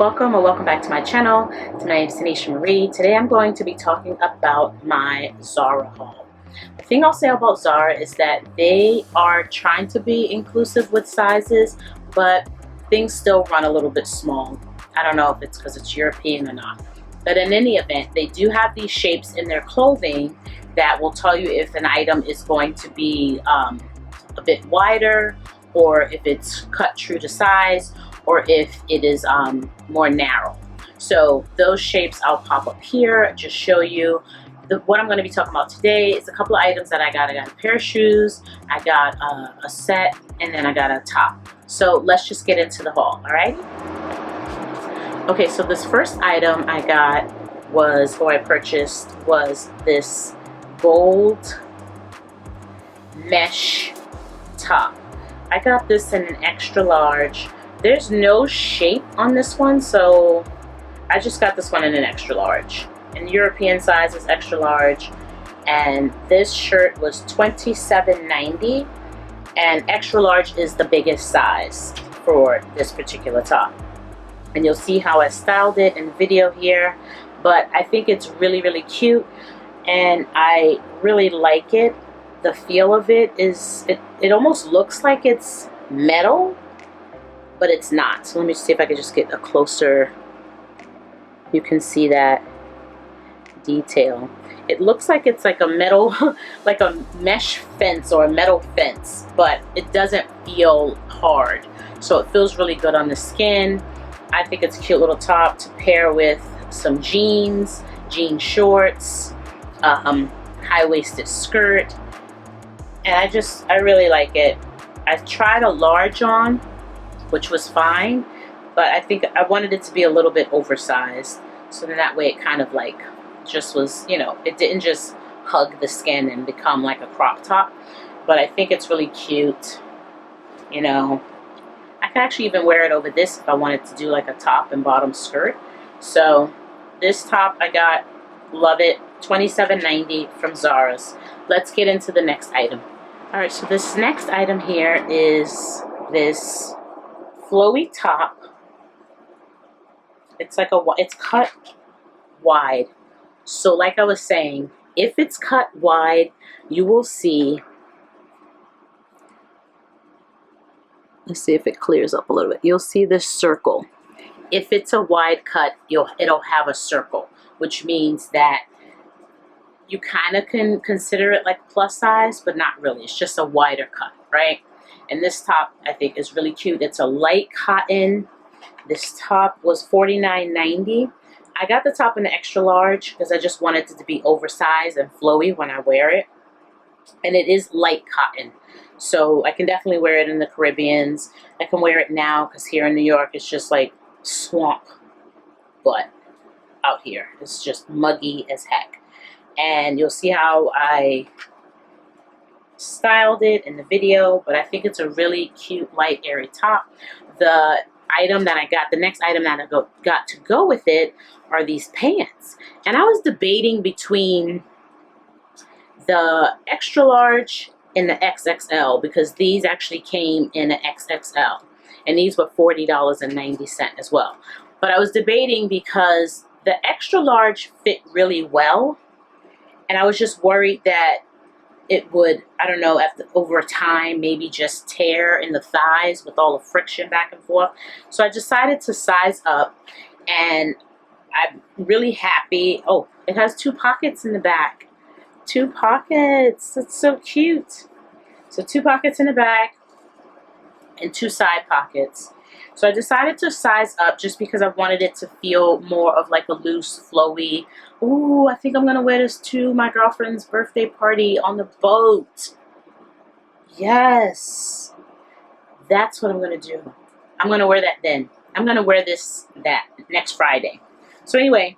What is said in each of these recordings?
welcome or welcome back to my channel. My name is Tanisha Marie. Today I'm going to be talking about my Zara haul. The thing I'll say about Zara is that they are trying to be inclusive with sizes, but things still run a little bit small. I don't know if it's because it's European or not. But in any event, they do have these shapes in their clothing that will tell you if an item is going to be a bit wider, or if it's cut true to size, or if it is more narrow. So those shapes I'll pop up here, just show you. What I'm going to be talking about today is a couple of items that I got. I got a pair of shoes, I got a set, and then I got a top. So let's just get into the haul, all right? Okay, so this first item I got was, or I purchased, was this gold mesh top. I got this in an extra large. There's no shape on this one, so I just got this one in an extra large. And European size is extra large, and this shirt was $27.90, and extra large is the biggest size for this particular top. And you'll see how I styled it in the video here, but I think it's really, really cute, and I really like it. The feel of it is, it almost looks like it's metal, but it's not. So let me see if I can just get a closer, you can see that detail. It looks like it's like a metal, like a mesh fence or a metal fence, but it doesn't feel hard. So it feels really good on the skin. I think it's a cute little top to pair with some jeans, jean shorts, high-waisted skirt. And I really like it. I tried a large on, which was fine, but I think I wanted it to be a little bit oversized. So then that way it kind of like just was, you know, it didn't just hug the skin and become like a crop top. But I think it's really cute, you know. I can actually even wear it over this if I wanted to do like a top and bottom skirt. So this top I got, love it, $27.90 from Zara's. Let's get into the next item. Alright, so this next item here is this flowy top. It's like it's cut wide. So like I was saying, if it's cut wide, you will see, let's see if it clears up a little bit. You'll see this circle. If it's a wide cut, it'll have a circle, which means that you kind of can consider it like plus size, but not really. It's just a wider cut, right? And this top, I think, is really cute. It's a light cotton. This top was $49.90. I got the top in the extra large because I just wanted it to be oversized and flowy when I wear it. And it is light cotton. So I can definitely wear it in the Caribbeans. I can wear it now because here in New York, it's just like swamp. But out here, it's just muggy as heck. And you'll see how I styled it in the video, but I think it's a really cute, light, airy top. The item that I got, the next item that I got to go with it are these pants. And I was debating between the extra large and the XXL, because these actually came in an XXL. And these were $40.90 as well. But I was debating because the extra large fit really well. And I was just worried that it would, I don't know, over time, maybe just tear in the thighs with all the friction back and forth. So I decided to size up, and I'm really happy. Oh, it has 2 pockets in the back. 2 pockets. That's so cute. So 2 pockets in the back and 2 side pockets. So I decided to size up just because I wanted it to feel more of like a loose, flowy. Ooh, I think I'm going to wear this to my girlfriend's birthday party on the boat. Yes. That's what I'm going to do. I'm going to wear that then. I'm going to wear that next Friday. So anyway,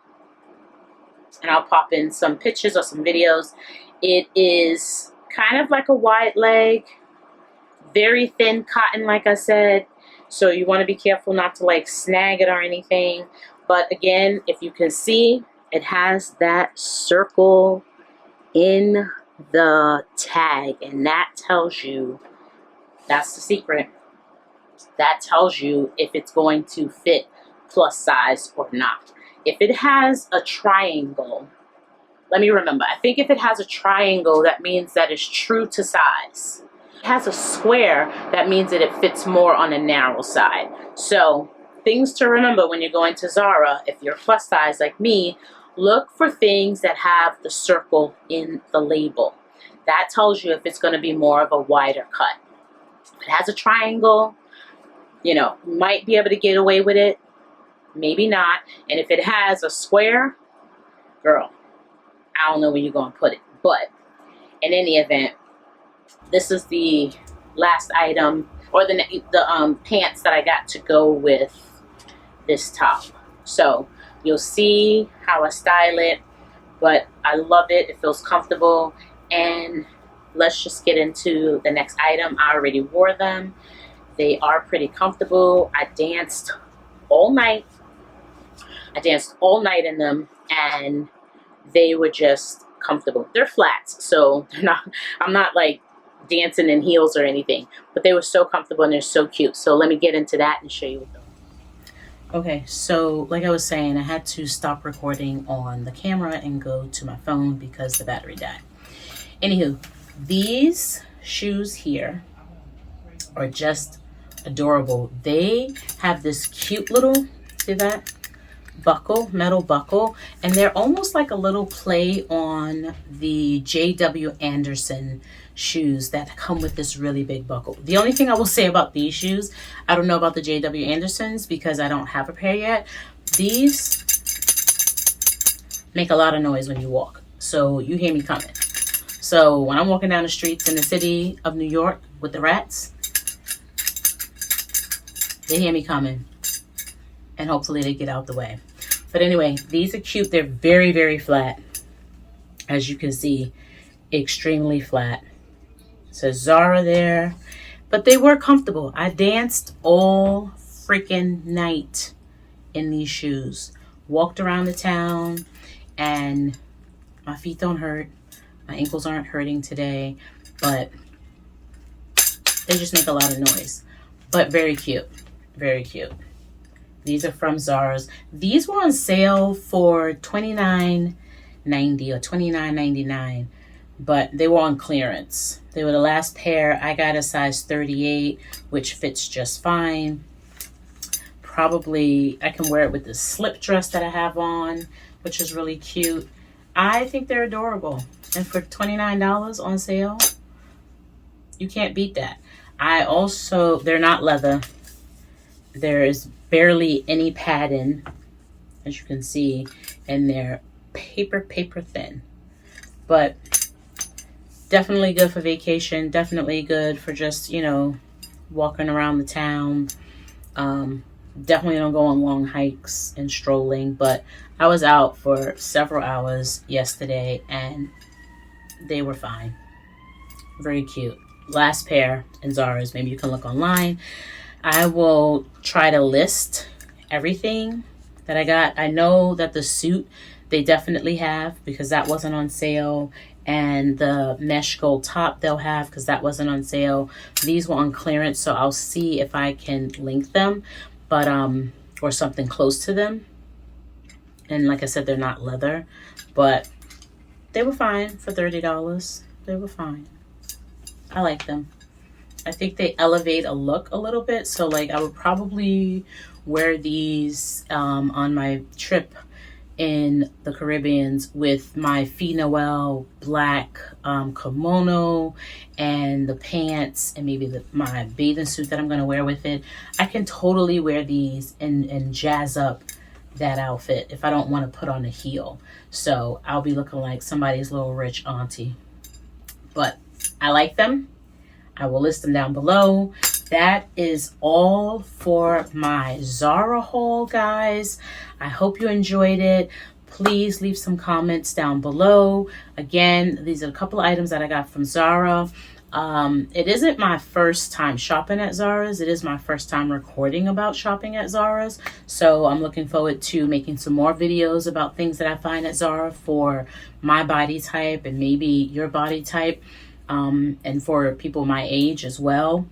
and I'll pop in some pictures or some videos. It is kind of like a wide leg, very thin cotton, like I said. So you want to be careful not to like snag it or anything. But again, if you can see, it has that circle in the tag, and that tells you, that's the secret. That tells you if it's going to fit plus size or not. If it has a triangle, let me remember, I think if it has a triangle, that means that it's true to size. If it has a square, that means that it fits more on the narrow side. So things to remember when you're going to Zara, if you're plus size like me, look for things that have the circle in the label. That tells you if it's going to be more of a wider cut. If it has a triangle, you know, you might be able to get away with it, maybe not. And if it has a square, girl, I don't know where you're going to put it. But in any event, this is the last item, or the pants that I got to go with this top. So you'll see how I style it, but I love it. It feels comfortable. And let's just get into the next item. I already wore them. They are pretty comfortable. I danced all night. I danced all night in them, and they were just comfortable. They're flats, so they're not, I'm not like dancing in heels or anything, but they were so comfortable and they're so cute. So let me get into that and show you what those. Okay, so like I was saying, I had to stop recording on the camera and go to my phone because the battery died. Anywho, these shoes here are just adorable. They have this cute little, see that? Buckle, metal buckle, and they're almost like a little play on the J.W. Anderson shoes that come with this really big buckle. The only thing I will say about these shoes, I don't know about the J.W. Andersons because I don't have a pair yet. These make a lot of noise when you walk, so you hear me coming. So when I'm walking down the streets in the city of New York with the rats, they hear me coming, and hopefully they get out the way. But anyway, these are cute. They're very, very flat. As you can see, extremely flat. It says Zara there, but they were comfortable. I danced all freaking night in these shoes. Walked around the town, and my feet don't hurt. My ankles aren't hurting today, but they just make a lot of noise. But very cute, very cute. These are from Zara's. These were on sale for $29.90 or $29.99, but they were on clearance. They were the last pair. I got a size 38, which fits just fine. Probably I can wear it with the slip dress that I have on, which is really cute. I think they're adorable. And for $29 on sale, you can't beat that. They're not leather. There is barely any padding, as you can see, and they're paper thin. But definitely good for vacation. Definitely good for just, you know, walking around the town. Definitely don't go on long hikes and strolling, but I was out for several hours yesterday and they were fine. Very cute. Last pair in Zara's. Maybe you can look online. I will try to list everything that I got. I know that the suit they definitely have because that wasn't on sale, and the mesh gold top they'll have because that wasn't on sale. These were on clearance, so I'll see if I can link them, but or something close to them. And like I said, they're not leather, but they were fine for $30. They were fine. I like them. I think they elevate a look a little bit. So like I would probably wear these on my trip in the Caribbeans with my Fee Noel black kimono and the pants and maybe my bathing suit that I'm going to wear with it. I can totally wear these and jazz up that outfit if I don't want to put on a heel. So I'll be looking like somebody's little rich auntie. But I like them. I will list them down below. That is all for my Zara haul, guys. I hope you enjoyed it. Please leave some comments down below. Again, these are a couple of items that I got from Zara. It isn't my first time shopping at Zara's. It is my first time recording about shopping at Zara's. So I'm looking forward to making some more videos about things that I find at Zara for my body type and maybe your body type. And for people my age as well.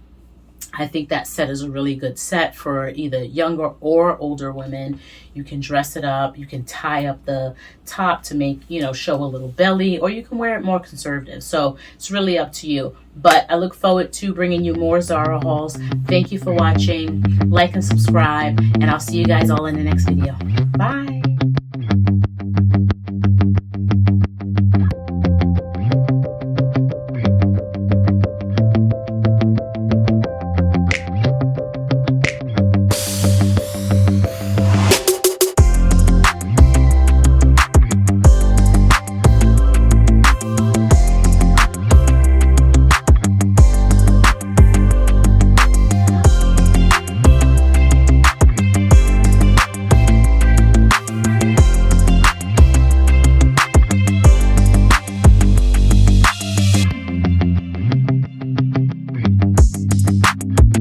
I think that set is a really good set for either younger or older women. You can dress it up. You can tie up the top to make, you know, show a little belly, or you can wear it more conservative. So it's really up to you. But I look forward to bringing you more Zara hauls. Thank you for watching. Like and subscribe, and I'll see you guys all in the next video. Bye.